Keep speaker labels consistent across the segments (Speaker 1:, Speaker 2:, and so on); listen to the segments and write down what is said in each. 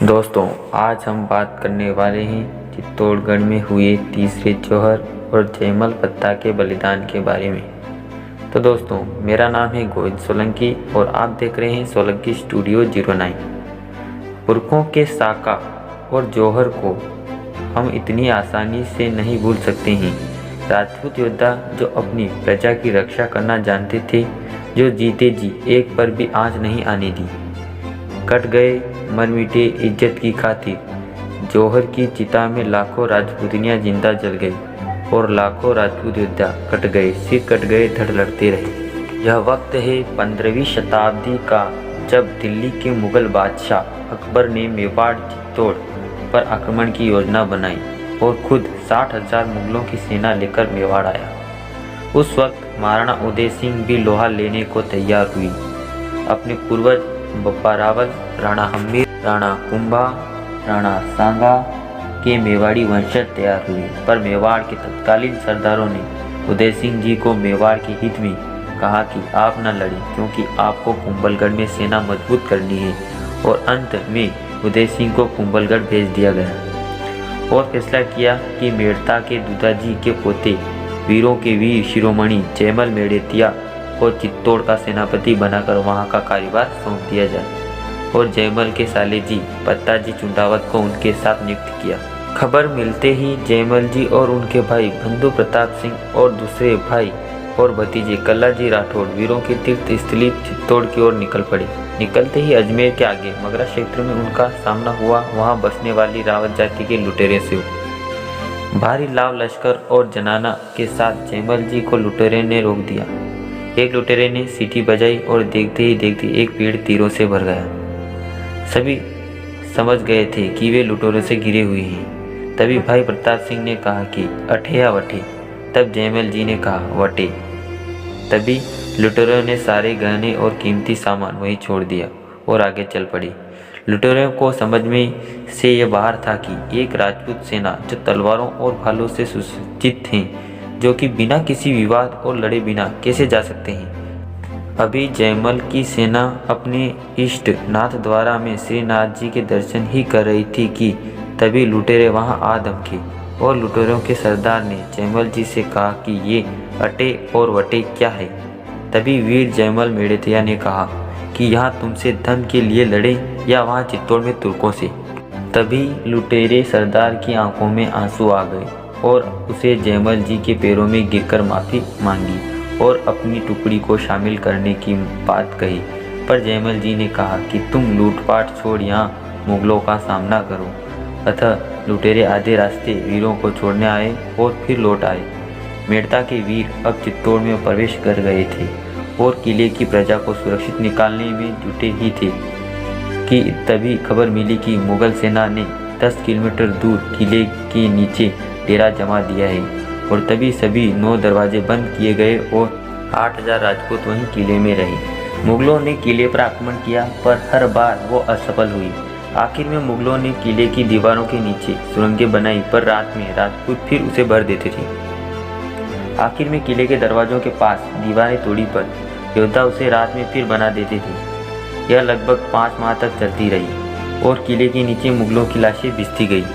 Speaker 1: दोस्तों, आज हम बात करने वाले हैं चित्तौड़गढ़ में हुए तीसरे जौहर और जयमल पत्ता के बलिदान के बारे में। तो दोस्तों, मेरा नाम है गोविंद सोलंकी और आप देख रहे हैं सोलंकी स्टूडियो 09। पुरखों के साका और जौहर को हम इतनी आसानी से नहीं भूल सकते हैं। राजपूत योद्धा जो अपनी प्रजा की रक्षा करना जानते थे, जो जीते जी एक पर भी आँच नहीं आने दी। कट गए मर मिटे इज्जत की खातिर। जौहर की चिता में लाखों राजपूतियाँ जिंदा जल गई और लाखों राजपूत योद्धा कट गए, सिर कट गए, धड़ लड़ते रहे। यह वक्त है 15वीं शताब्दी का, जब दिल्ली के मुगल बादशाह अकबर ने मेवाड़ चित्तौड़ पर आक्रमण की योजना बनाई और खुद 60,000 मुगलों की सेना लेकर मेवाड़ आया। उस वक्त महाराणा उदय सिंह भी लोहा लेने को तैयार हुई। अपने पूर्वज बप्पा रावल, राणा हम्मीर, राणा कुंभा, राणा सांगा के मेवाड़ी वंशज तैयार हुए, पर मेवाड़ के तत्कालीन सरदारों ने उदय सिंह जी को मेवाड़ के हित में कहा कि आप न लड़ें, क्योंकि आपको कुंभलगढ़ में सेना मजबूत करनी है। और अंत में उदय सिंह को कुंभलगढ़ भेज दिया गया और फैसला किया कि मेड़ता के दूधाजी के पोते वीरों के वीर शिरोमणि जयमल मेड़तिया को चित्तौड़ का सेनापति बनाकर वहां का कार्यभार सौंप दिया जाए और जयमल के साले जी पत्ताजी चुंडावत को उनके साथ नियुक्त किया। खबर मिलते ही जयमल जी और उनके भाई बंधु प्रताप सिंह और दूसरे भाई और भतीजे कल्लाजी राठौड़ वीरों की तीर्थ स्थली चित्तौड़ की ओर निकल पड़े। निकलते ही अजमेर के आगे मगरा क्षेत्र में उनका सामना हुआ। वहां बसने वाली रावत जाति के लुटेरे से भारी लाव लश्कर और जनाना के साथ जयमल जी को लुटेरे ने रोक दिया। एक लुटेरे ने सीटी बजाई और देखते ही देखते एक पेड़ तीरों से भर गया। सभी समझ गए थे कि वे लुटेरों से घिरे हुए हैं। तभी भाई प्रताप सिंह ने कहा कि अठे या वठे। तब जयमल जी ने कहा वटे। तभी लुटेरों ने सारे गहने और कीमती सामान वहीं छोड़ दिया और आगे चल पड़ी। लुटेरों को समझ में से यह बाहर था कि एक राजपूत सेना जो तलवारों और भालों से सुसज्जित थी, जो कि बिना किसी विवाद और लड़े बिना कैसे जा सकते हैं। अभी जयमल की सेना अपने इष्ट नाथ द्वारा में श्रीनाथ जी के दर्शन ही कर रही थी कि तभी लुटेरे वहां आ धमके और लुटेरों के सरदार ने जयमल जी से कहा कि ये अटे और वटे क्या है। तभी वीर जयमल मेड़तिया ने कहा कि यहाँ तुमसे धन के लिए लड़े या वहाँ चित्तौड़ में तुर्कों से। तभी लुटेरे सरदार की आंखों में आंसू आ गए और उसे जयमल जी के पैरों में गिरकर माफ़ी मांगी और अपनी टुकड़ी को शामिल करने की बात कही। पर जयमल जी ने कहा कि तुम लूटपाट छोड़ यहाँ मुगलों का सामना करो। अतः लुटेरे आधे रास्ते वीरों को छोड़ने आए और फिर लौट आए। मेड़ता के वीर अब चित्तौड़ में प्रवेश कर गए थे और किले की प्रजा को सुरक्षित निकालने में जुटे ही थे कि तभी खबर मिली कि मुगल सेना ने 10 किलोमीटर दूर किले के नीचे डेरा जमा दिया है और तभी सभी 9 दरवाजे बंद किए गए और 8,000 राजपूत वहीं किले में रहे। मुगलों ने किले पर आक्रमण किया, पर हर बार वो असफल हुई। आखिर में मुगलों ने किले की दीवारों के नीचे सुरंगें बनाई, पर रात में राजपूत फिर उसे भर देते थे। आखिर में किले के दरवाजों के पास दीवारें तोड़ी, पर योद्धा उसे रात में फिर बना देते थे। यह लगभग 5 माह तक चलती रही और किले के नीचे मुगलों की लाशें बिछती गई।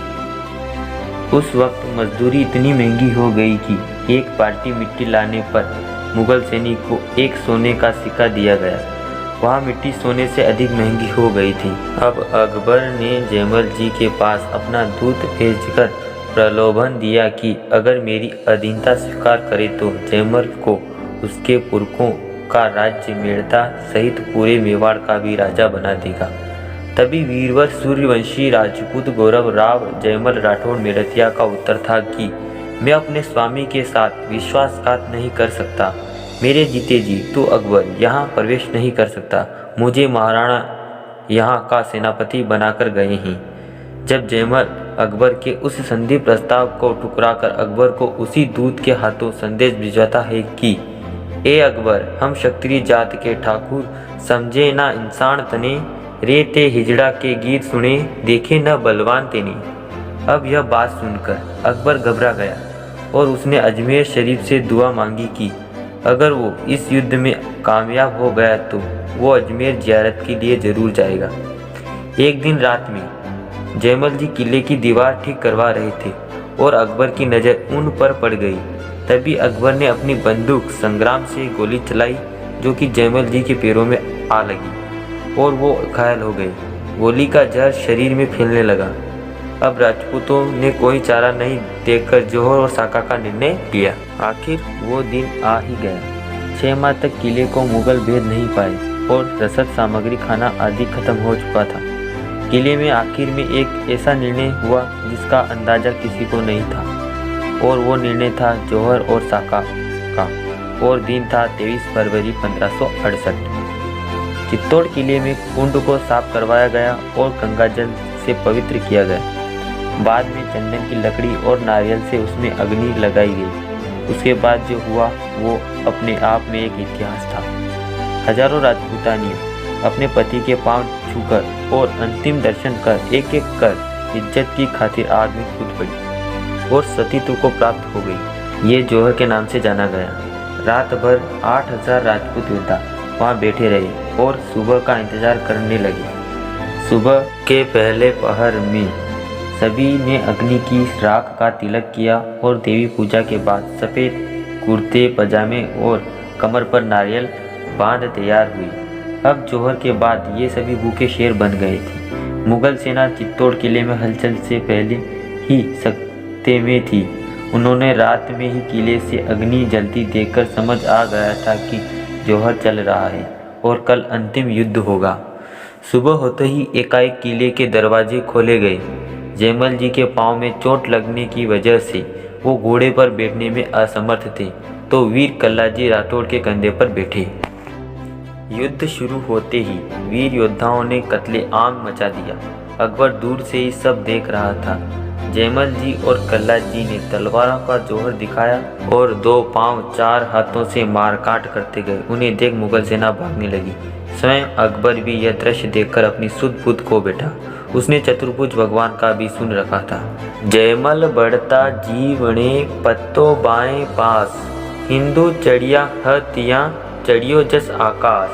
Speaker 1: उस वक्त मजदूरी इतनी महंगी हो गई कि एक बाल्टी मिट्टी लाने पर मुगल सैनिक को एक सोने का सिक्का दिया गया। वहाँ मिट्टी सोने से अधिक महंगी हो गई थी। अब अकबर ने जयमल जी के पास अपना दूत भेजकर प्रलोभन दिया कि अगर मेरी अधीनता स्वीकार करे तो जयमल को उसके पुरखों का राज्य मेड़ता सहित पूरे मेवाड़ का भी राजा बना देगा। तभी वीरवर सूर्यवंशी राजपूत गौरव राव जयमल राठौड़ मेड़तिया का उत्तर था कि मैं अपने स्वामी के साथ विश्वासघात नहीं कर सकता। मेरे जीते जी तो अकबर यहाँ प्रवेश नहीं कर सकता। मुझे महाराणा यहाँ का सेनापति बनाकर गए हैं। जब जयमल अकबर के उस संधि प्रस्ताव को ठुकराकर अकबर को उसी दूत के हाथों संदेश भिजवाता है कि ए अकबर, हम क्षत्रिय जात के ठाकुर समझे ना इंसान तने, रे ते हिजड़ा के गीत सुने, देखे न बलवान तेने। अब यह बात सुनकर अकबर घबरा गया और उसने अजमेर शरीफ से दुआ मांगी कि अगर वो इस युद्ध में कामयाब हो गया तो वो अजमेर जियारत के लिए जरूर जाएगा। एक दिन रात में जयमल जी किले की दीवार ठीक करवा रहे थे और अकबर की नज़र उन पर पड़ गई। तभी अकबर ने अपनी बंदूक संग्राम से गोली चलाई, जो कि जयमल जी के पैरों में आ लगी और वो घायल हो गए। गोली का जहर शरीर में फैलने लगा। अब राजपूतों ने कोई चारा नहीं देखकर जौहर और साका का निर्णय लिया। आखिर वो दिन आ ही गया। 6 माह तक किले को मुगल भेद नहीं पाए और रसद सामग्री खाना आदि खत्म हो चुका था। किले में आखिर में एक ऐसा निर्णय हुआ जिसका अंदाजा किसी को नहीं था, और वो निर्णय था जौहर और साका का, और दिन था 23 फरवरी 1568। चित्तौड़ किले में कुंड को साफ करवाया गया और गंगाजल से पवित्र किया गया। बाद में चंदन की लकड़ी और नारियल से उसमें अग्नि लगाई गई। उसके बाद जो हुआ वो अपने आप में एक इतिहास था। हजारों राजपूतानियां अपने पति के पांव छूकर और अंतिम दर्शन कर एक एक कर इज्जत की खातिर आग में कूद पड़ी और सतीत्व को प्राप्त हो गई। ये जौहर के नाम से जाना गया। रात भर 8000 राजपूत योद्धा वहाँ बैठे रहे और सुबह का इंतजार करने लगे। सुबह के पहले पहर में सभी ने अग्नि की राख का तिलक किया और देवी पूजा के बाद सफ़ेद कुर्ते पजामे और कमर पर नारियल बांध तैयार हुई। अब जौहर के बाद ये सभी भूखे शेर बन गए थे। मुगल सेना चित्तौड़ किले में हलचल से पहले ही सख्ते में थी। उन्होंने रात में ही किले से अग्नि जलती देखकर समझ आ गया था कि जौहर चल रहा है और कल अंतिम युद्ध होगा। सुबह होते ही एकाएक किले के दरवाजे खोले गए। जयमल जी के पाँव में चोट लगने की वजह से वो घोड़े पर बैठने में असमर्थ थे, तो वीर कल्लाजी राठौड़ के कंधे पर बैठे। युद्ध शुरू होते ही वीर योद्धाओं ने कत्लेआम मचा दिया। अकबर दूर से ही सब देख रहा था। जयमल जी और कल्लाजी ने तलवारों का जौहर दिखाया और 2 पांव 4 हाथों से मारकाट करते गए। उन्हें देख मुगल सेना भागने लगी। स्वयं अकबर भी यह दृश्य देखकर अपनी सुध बुध खो बैठा। उसने चतुर्भुज भगवान का भी सुन रखा था। जयमल बढ़ता जीवणे पत्तो बाएं पास, हिंदू चढ़िया हतिया चढ़ियो जस आकाश।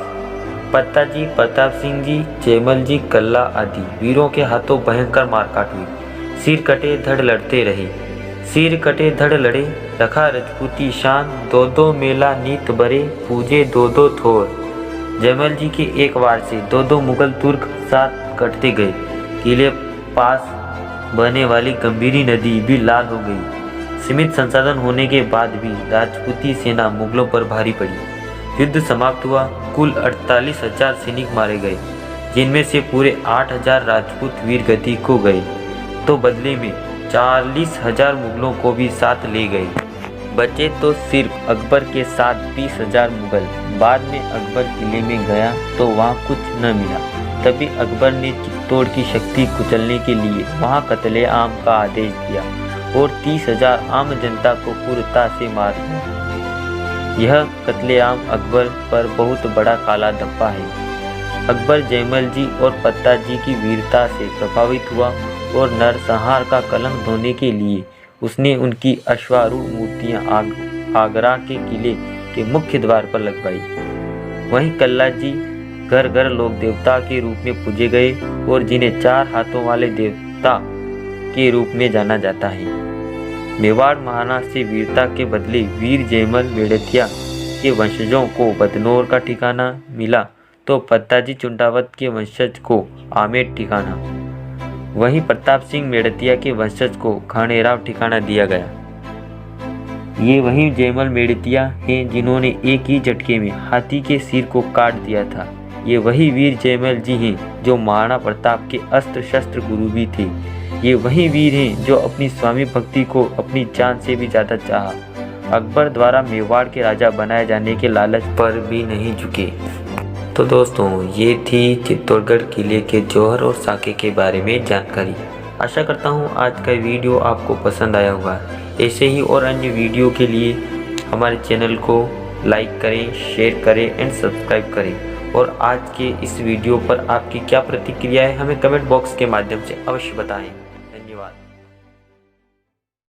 Speaker 1: पत्ताजी, प्रताप सिंह जी, जयमल जी, कल्ला आदि वीरों के हाथों भयंकर मारकाट हुई। सिर कटे धड़ लड़ते रहे। सिर कटे धड़ लड़े, रखा रजपूती शान, 2 मेला नीत बरे, पूजे 2 थोर। जयमल जी के एक वार से 2 मुगल तुर्क साथ कटते गए। किले पास बहने वाली गंभीरी नदी भी लाल हो गई। सीमित संसाधन होने के बाद भी राजपूती सेना मुगलों पर भारी पड़ी। युद्ध समाप्त हुआ। कुल 48,000 सैनिक मारे गए, जिनमें से पूरे 8,000 राजपूत वीर गति को गए, तो बदले में 40,000 मुगलों को भी साथ ले गए। बचे तो सिर्फ अकबर के साथ 20,000 मुगल। बाद में अकबर किले में गया तो वहाँ कुछ न मिला। तभी अकबर ने चित्तौड़ की शक्ति कुचलने के लिए वहाँ कत्लेआम का आदेश दिया और 30,000 आम जनता को क्रूरता से मार दिया। यह कत्लेआम अकबर पर बहुत बड़ा काला धब्बा है। अकबर जयमल जी और पत्ताजी की वीरता से प्रभावित हुआ और नरसंहार का कलंक धोने के लिए उसने उनकी अश्वारूढ़ मूर्तियां आगरा के किले के मुख्य द्वार पर लगवाई। वहीं कल्लाजी घर घर लोक देवता के रूप में पूजे गए और जिन्हें 4 हाथों वाले देवता के रूप में जाना जाता है। मेवाड़ महाराणा से वीरता के बदले वीर जयमल मेड़तिया के वंशजों को बदनौर का ठिकाना मिला, तो पत्ताजी चुंडावत के वंशज को आमेर ठिकाना, वहीं प्रताप सिंह मेड़तिया के वंशज को खानेराव ठिकाना दिया गया। ये वही जयमल मेड़तिया हैं जिन्होंने एक ही झटके में हाथी के सिर को काट दिया था। ये वही वीर जयमल जी हैं जो महाराणा प्रताप के अस्त्र शस्त्र गुरु भी थे। ये वही वीर हैं जो अपनी स्वामी भक्ति को अपनी जान से भी ज़्यादा चाहा। अकबर द्वारा मेवाड़ के राजा बनाए जाने के लालच पर भी नहीं झुके। तो दोस्तों, ये थी चित्तौड़गढ़ किले के जौहर और साके के बारे में जानकारी। आशा करता हूँ आज का वीडियो आपको पसंद आया होगा। ऐसे ही और अन्य वीडियो के लिए हमारे चैनल को लाइक करें, शेयर करें एंड सब्सक्राइब करें। और आज के इस वीडियो पर आपकी क्या प्रतिक्रिया है हमें कमेंट बॉक्स के माध्यम से अवश्य बताएं।